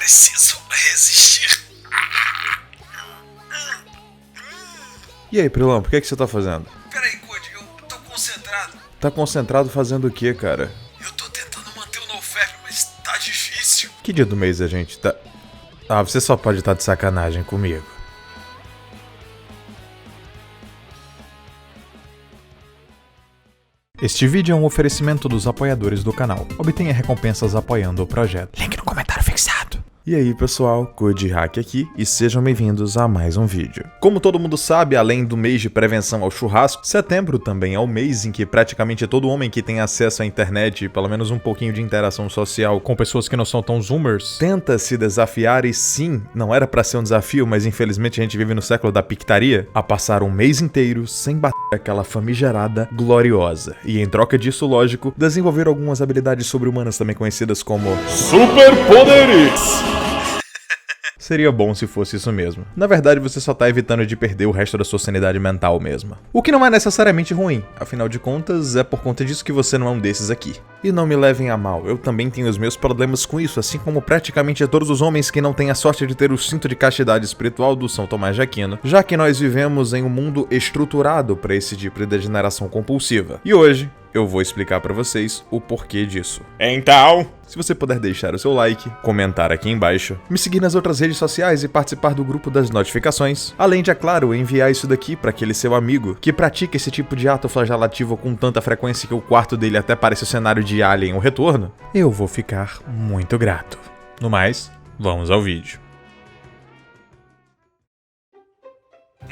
preciso resistir. E aí, Prilão, por que você tá fazendo? Peraí, Code, eu tô concentrado. Tá concentrado fazendo o quê, cara? Eu tô tentando manter o NoFap, mas tá difícil. Que dia do mês a gente tá... Ah, você só pode estar de sacanagem comigo. Este vídeo é um oferecimento dos apoiadores do canal. Obtenha recompensas apoiando o projeto. Link no comentário fixado. E aí pessoal, Code Hack aqui e sejam bem-vindos a mais um vídeo. Como todo mundo sabe, além do mês de prevenção ao churrasco, setembro também é o mês em que praticamente todo homem que tem acesso à internet e pelo menos um pouquinho de interação social com pessoas que não são tão zoomers, tenta se desafiar e sim, não era pra ser um desafio, mas infelizmente a gente vive no século da pictaria, a passar um mês inteiro sem bater aquela famigerada gloriosa. E em troca disso, lógico, desenvolver algumas habilidades sobre-humanas também conhecidas como superpoderes. Seria bom se fosse isso mesmo. Na verdade, você só tá evitando de perder o resto da sua sanidade mental mesmo. O que não é necessariamente ruim, afinal de contas, é por conta disso que você não é um desses aqui. E não me levem a mal, eu também tenho os meus problemas com isso, assim como praticamente todos os homens que não têm a sorte de ter o cinto de castidade espiritual do São Tomás de Aquino, já que nós vivemos em um mundo estruturado para esse tipo de degeneração compulsiva. E hoje, eu vou explicar pra vocês o porquê disso. Então, se você puder deixar o seu like, comentar aqui embaixo, me seguir nas outras redes sociais e participar do grupo das notificações, além de, é claro, enviar isso daqui pra aquele seu amigo que pratica esse tipo de ato flagelativo com tanta frequência que o quarto dele até parece o cenário de Alien, o Retorno, eu vou ficar muito grato. No mais, vamos ao vídeo.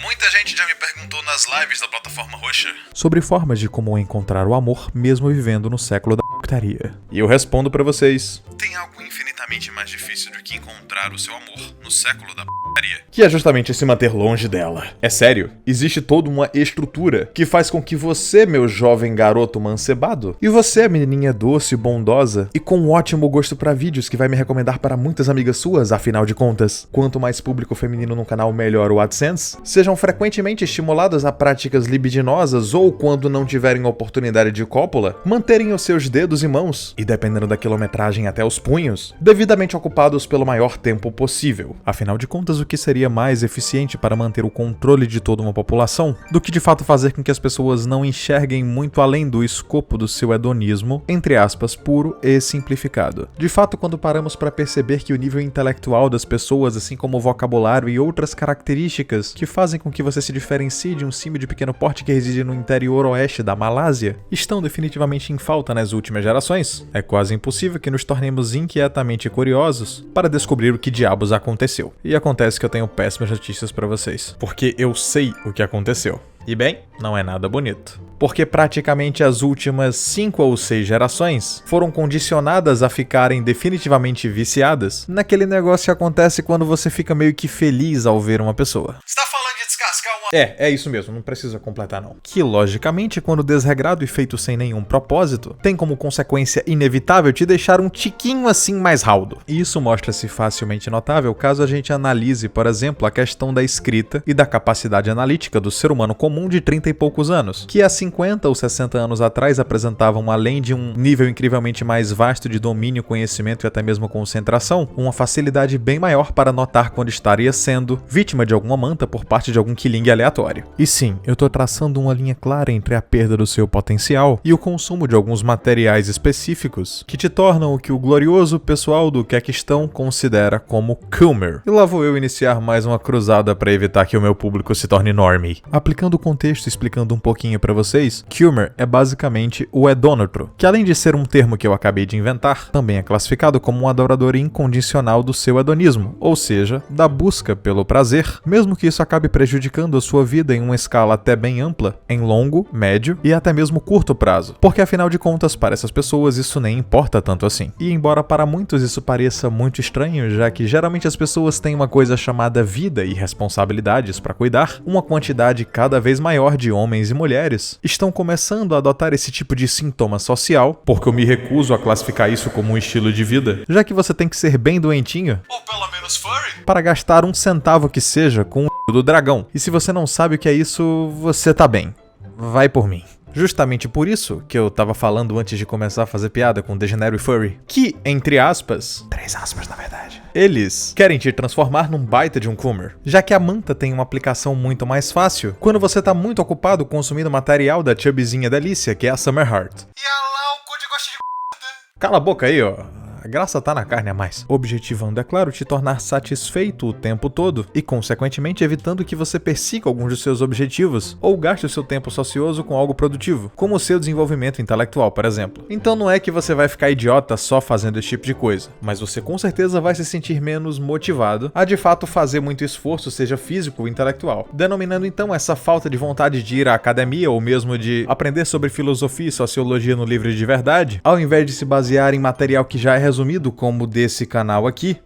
Muita gente já me perguntou nas lives da Plataforma Roxa Sobre formas de como encontrar o amor mesmo vivendo no século da putaria. E eu respondo pra vocês: tem algo infinitamente mais difícil do que encontrar o seu amor no século da putaria. Que é justamente se manter longe dela. É sério, existe toda uma estrutura que faz com que você, meu jovem garoto mancebado, e você, menininha doce, bondosa e com um ótimo gosto pra vídeos que vai me recomendar para muitas amigas suas, afinal de contas, quanto mais público feminino no canal, melhor o AdSense, sejam frequentemente estimuladas a práticas libidinosas ou, quando não tiverem oportunidade de cópula, manterem os seus dedos e mãos, e dependendo da quilometragem até os punhos, devidamente ocupados pelo maior tempo possível. Afinal de contas, o que seria mais eficiente para manter o controle de toda uma população do que de fato fazer com que as pessoas não enxerguem muito além do escopo do seu hedonismo, entre aspas, puro e simplificado. De fato, quando paramos para perceber que o nível intelectual das pessoas, assim como o vocabulário e outras características que fazem com que você se diferencie de um símio de pequeno porte que reside no interior oeste da Malásia, estão definitivamente em falta nas últimas gerações, é quase impossível que nos tornemos inquietamente curiosos para descobrir o que diabos aconteceu. E acontece que eu tenho péssimas notícias para vocês, porque eu sei o que aconteceu. E bem, não é nada bonito. Porque praticamente as últimas 5 ou 6 gerações foram condicionadas a ficarem definitivamente viciadas naquele negócio que acontece quando você fica meio que feliz ao ver uma pessoa. Você tá falando de descascar uma... É isso mesmo, não precisa completar não. Que, logicamente, quando desregrado e feito sem nenhum propósito, tem como consequência inevitável te deixar um tiquinho assim mais raudo. E isso mostra-se facilmente notável caso a gente analise, por exemplo, a questão da escrita e da capacidade analítica do ser humano comum de 30 e poucos anos, que há 50 ou 60 anos atrás apresentavam, além de um nível incrivelmente mais vasto de domínio, conhecimento e até mesmo concentração, uma facilidade bem maior para notar quando estaria sendo vítima de alguma manta por parte de algum killing aleatório. E sim, eu tô traçando uma linha clara entre a perda do seu potencial e o consumo de alguns materiais específicos que te tornam o que o glorioso pessoal do Quequistão considera como Coomer. E lá vou eu iniciar mais uma cruzada para evitar que o meu público se torne normie. Aplicando o contexto e explicando um pouquinho para vocês, Coomer é basicamente o hedônatro, que além de ser um termo que eu acabei de inventar, também é classificado como um adorador incondicional do seu hedonismo, ou seja, da busca pelo prazer, mesmo que isso acabe prejudicando a sua vida em uma escala até bem ampla, em longo, médio e até mesmo curto prazo, porque afinal de contas, para essas pessoas isso nem importa tanto assim. E embora para muitos isso pareça muito estranho, já que geralmente as pessoas têm uma coisa chamada vida e responsabilidades para cuidar, uma quantidade cada vez maior de homens e mulheres estão começando a adotar esse tipo de sintoma social, porque eu me recuso a classificar isso como um estilo de vida, já que você tem que ser bem doentinho, ou pelo menos furry, para gastar 1 centavo que seja com o do dragão. E se você não sabe o que é isso, você tá bem. Vai por mim. Justamente por isso que eu tava falando antes de começar a fazer piada com Degenerate e Furry, que, entre aspas, 3 aspas na verdade, eles querem te transformar num baita de um coomer, já que a manta tem uma aplicação muito mais fácil quando você tá muito ocupado consumindo material da chubbyzinha delícia, que é a Summer Heart. E lá o cu de gosto de Cala a boca aí, ó. A graça tá na carne a mais. Objetivando, é claro, te tornar satisfeito o tempo todo e, consequentemente, evitando que você persiga alguns dos seus objetivos ou gaste o seu tempo ocioso com algo produtivo, como o seu desenvolvimento intelectual, por exemplo. Então não é que você vai ficar idiota só fazendo esse tipo de coisa, mas você com certeza vai se sentir menos motivado a de fato fazer muito esforço, seja físico ou intelectual, denominando então essa falta de vontade de ir à academia ou mesmo de aprender sobre filosofia e sociologia no livro de verdade, ao invés de se basear em material que já é resumido como desse canal aqui.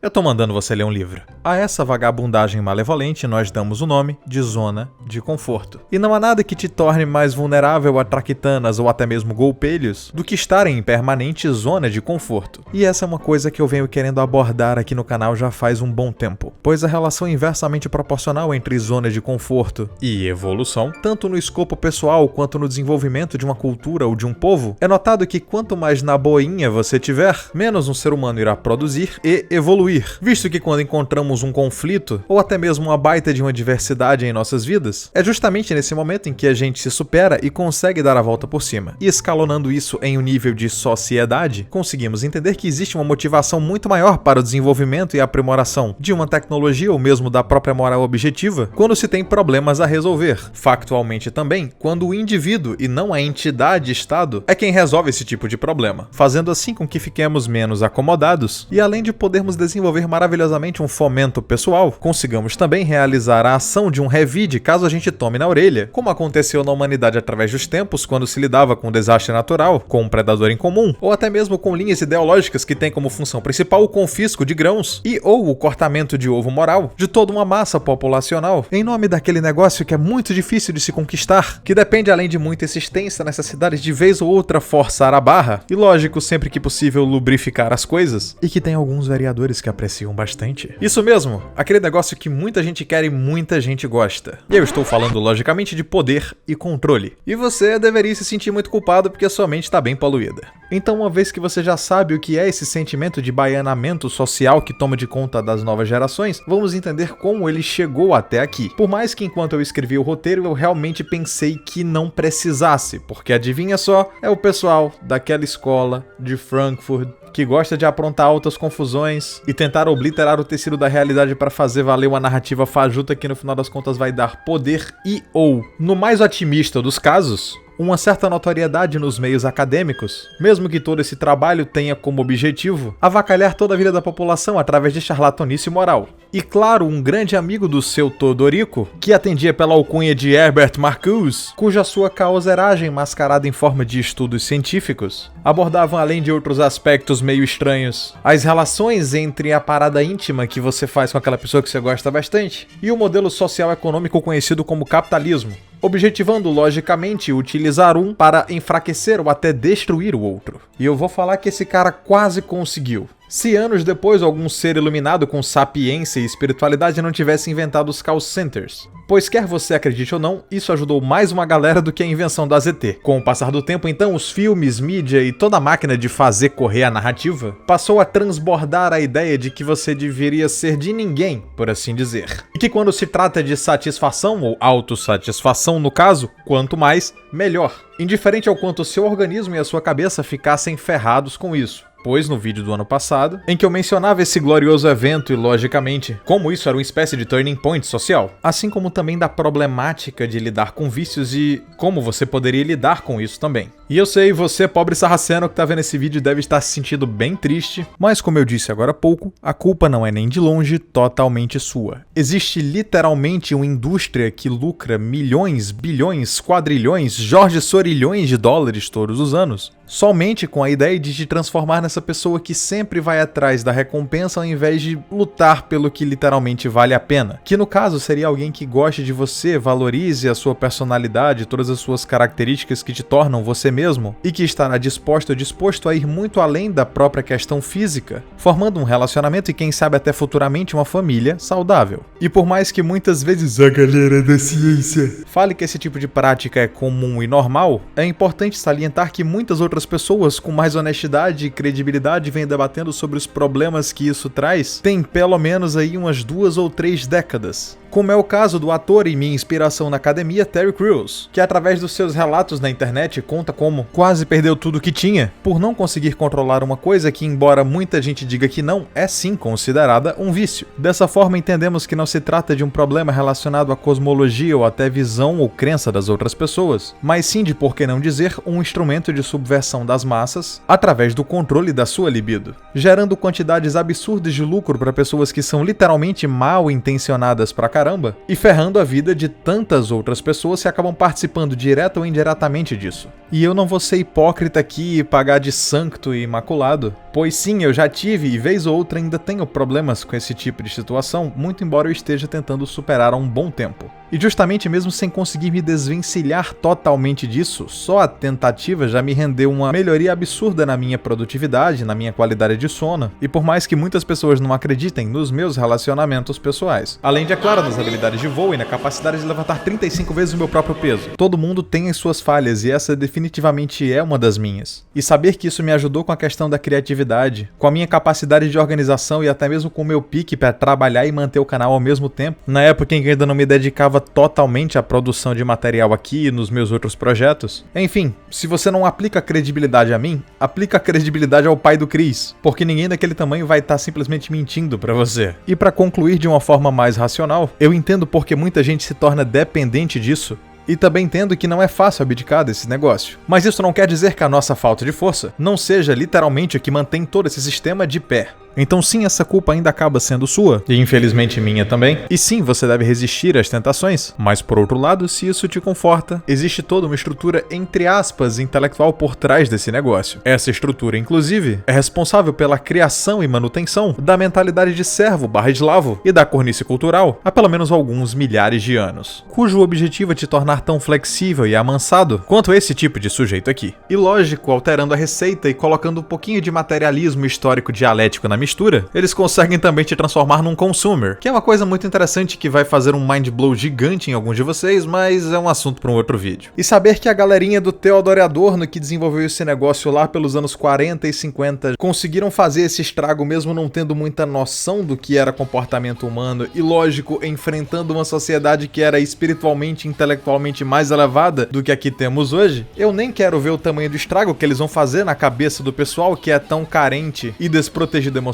Eu tô mandando você ler um livro. A essa vagabundagem malevolente nós damos o nome de zona de conforto. E não há nada que te torne mais vulnerável a traquitanas ou até mesmo golpelhos do que estar em permanente zona de conforto. E essa é uma coisa que eu venho querendo abordar aqui no canal já faz um bom tempo, pois a relação inversamente proporcional entre zona de conforto e evolução, tanto no escopo pessoal quanto no desenvolvimento de uma cultura ou de um povo, é notado que quanto mais na boinha você tiver, menos um ser humano irá produzir e evoluir. Visto que quando encontramos um conflito, ou até mesmo uma baita de uma diversidade em nossas vidas, é justamente nesse momento em que a gente se supera e consegue dar a volta por cima. E escalonando isso em um nível de sociedade, conseguimos entender que existe uma motivação muito maior para o desenvolvimento e aprimoração de uma tecnologia ou mesmo da própria moral objetiva quando se tem problemas a resolver. Factualmente também, quando o indivíduo e não a entidade-estado é quem resolve esse tipo de problema, fazendo assim com que fiquemos menos acomodados e além de podermos desenvolver maravilhosamente um fomento pessoal, consigamos também realizar a ação de um revide caso a gente tome na orelha, como aconteceu na humanidade através dos tempos quando se lidava com um desastre natural, com um predador em comum, ou até mesmo com linhas ideológicas que têm como função principal o confisco de grãos e ou o cortamento de ovo moral de toda uma massa populacional, em nome daquele negócio que é muito difícil de se conquistar, que depende além de muita existência necessidade de vez ou outra forçar a barra, e lógico, sempre que possível lubrificar as coisas, e que tem alguns vereadores que apreciam bastante. Isso mesmo, aquele negócio que muita gente quer e muita gente gosta. E eu estou falando logicamente de poder e controle. E você deveria se sentir muito culpado porque sua mente está bem poluída. Então, uma vez que você já sabe o que é esse sentimento de baianamento social que toma de conta das novas gerações, vamos entender como ele chegou até aqui. Por mais que enquanto eu escrevi o roteiro eu realmente pensei que não precisasse, porque adivinha só, é o pessoal daquela escola de Frankfurt que gosta de aprontar altas confusões e tentar obliterar o tecido da realidade para fazer valer uma narrativa fajuta que no final das contas vai dar poder e ou, no mais otimista dos casos, uma certa notoriedade nos meios acadêmicos, mesmo que todo esse trabalho tenha como objetivo avacalhar toda a vida da população através de charlatanice moral. E claro, um grande amigo do seu Todorico, que atendia pela alcunha de Herbert Marcuse, cuja sua caoseragem mascarada em forma de estudos científicos, abordavam além de outros aspectos meio estranhos, as relações entre a parada íntima que você faz com aquela pessoa que você gosta bastante e o modelo social econômico conhecido como capitalismo, objetivando logicamente utilizar um para enfraquecer ou até destruir o outro. E eu vou falar que esse cara quase conseguiu. Se anos depois algum ser iluminado com sapiência e espiritualidade não tivesse inventado os call centers. Pois quer você acredite ou não, isso ajudou mais uma galera do que a invenção do AZT. Com o passar do tempo, então, os filmes, mídia e toda a máquina de fazer correr a narrativa passou a transbordar a ideia de que você deveria ser de ninguém, por assim dizer. E que quando se trata de satisfação, ou autossatisfação no caso, quanto mais, melhor. Indiferente ao quanto o seu organismo e a sua cabeça ficassem ferrados com isso. Pois no vídeo do ano passado, em que eu mencionava esse glorioso evento e, logicamente, como isso era uma espécie de turning point social, assim como também da problemática de lidar com vícios e como você poderia lidar com isso também. E eu sei, você, pobre sarraceno que tá vendo esse vídeo, deve estar se sentindo bem triste, mas como eu disse agora há pouco, a culpa não é nem de longe totalmente sua. Existe literalmente uma indústria que lucra milhões, bilhões, quadrilhões, Jorge Sorilhões de dólares todos os anos, somente com a ideia de te transformar nessa pessoa que sempre vai atrás da recompensa ao invés de lutar pelo que literalmente vale a pena. Que no caso seria alguém que goste de você, valorize a sua personalidade, todas as suas características que te tornam você mesmo, e que estará disposto a ir muito além da própria questão física, formando um relacionamento e quem sabe até futuramente uma família saudável. E por mais que muitas vezes a galera da ciência fale que esse tipo de prática é comum e normal, é importante salientar que muitas outras pessoas com mais honestidade e credibilidade vêm debatendo sobre os problemas que isso traz tem pelo menos aí umas 2 ou 3 décadas. Como é o caso do ator e minha inspiração na academia, Terry Crews, que através dos seus relatos na internet conta como quase perdeu tudo que tinha por não conseguir controlar uma coisa que, embora muita gente diga que não, é sim considerada um vício. Dessa forma, entendemos que não se trata de um problema relacionado à cosmologia ou até visão ou crença das outras pessoas, mas sim de, por que não dizer, um instrumento de subversão das massas através do controle da sua libido, gerando quantidades absurdas de lucro para pessoas que são literalmente mal intencionadas pra caramba e ferrando a vida de tantas outras pessoas que acabam participando direta ou indiretamente disso. E eu não vou ser hipócrita aqui e pagar de santo e imaculado, pois sim, eu já tive e vez ou outra ainda tenho problemas com esse tipo de situação, muito embora eu esteja tentando superar há um bom tempo. E justamente mesmo sem conseguir me desvencilhar totalmente disso, só a tentativa já me rendeu uma melhoria absurda na minha produtividade, na minha qualidade de sono, e por mais que muitas pessoas não acreditem nos meus relacionamentos pessoais. Além de, é claro, nas habilidades de voo e na capacidade de levantar 35 vezes o meu próprio peso. Todo mundo tem as suas falhas e essa definitivamente é uma das minhas. E saber que isso me ajudou com a questão da criatividade, com a minha capacidade de organização e até mesmo com o meu pique para trabalhar e manter o canal ao mesmo tempo, na época em que ainda não me dedicava totalmente à produção de material aqui e nos meus outros projetos. Enfim, se você não aplica credibilidade a mim, aplica credibilidade ao pai do Chris, porque ninguém daquele tamanho vai estar simplesmente mentindo pra você. E pra concluir de uma forma mais racional, eu entendo porque muita gente se torna dependente disso, e também entendo que não é fácil abdicar desse negócio. Mas isso não quer dizer que a nossa falta de força não seja literalmente o que mantém todo esse sistema de pé. Então sim, essa culpa ainda acaba sendo sua, e infelizmente minha também. E sim, você deve resistir às tentações, mas por outro lado, se isso te conforta, existe toda uma estrutura, entre aspas, intelectual por trás desse negócio. Essa estrutura, inclusive, é responsável pela criação e manutenção da mentalidade de servo/escravo e da cornice cultural há pelo menos alguns milhares de anos, cujo objetivo é te tornar tão flexível e amansado quanto esse tipo de sujeito aqui. E lógico, alterando a receita e colocando um pouquinho de materialismo histórico dialético na mistura, eles conseguem também te transformar num consumer, que é uma coisa muito interessante que vai fazer um mind blow gigante em alguns de vocês, mas é um assunto para um outro vídeo. E saber que a galerinha do Theodor Adorno que desenvolveu esse negócio lá pelos anos 40 e 50 conseguiram fazer esse estrago mesmo não tendo muita noção do que era comportamento humano e, lógico, enfrentando uma sociedade que era espiritualmente e intelectualmente mais elevada do que aqui temos hoje, eu nem quero ver o tamanho do estrago que eles vão fazer na cabeça do pessoal que é tão carente e desprotegido emocionalmente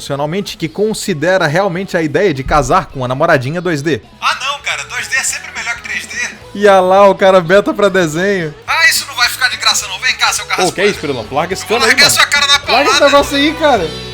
que considera realmente a ideia de casar com uma namoradinha 2D. Ah não, cara, 2D é sempre melhor que 3D. E lá, o cara beta pra desenho. Ah, isso não vai ficar de graça não, vem cá, seu carrasco. Pô, que é isso, Pirilão? Larga esse cano aí, largar mano. sua cara na Larga esse palada. negócio aí, cara.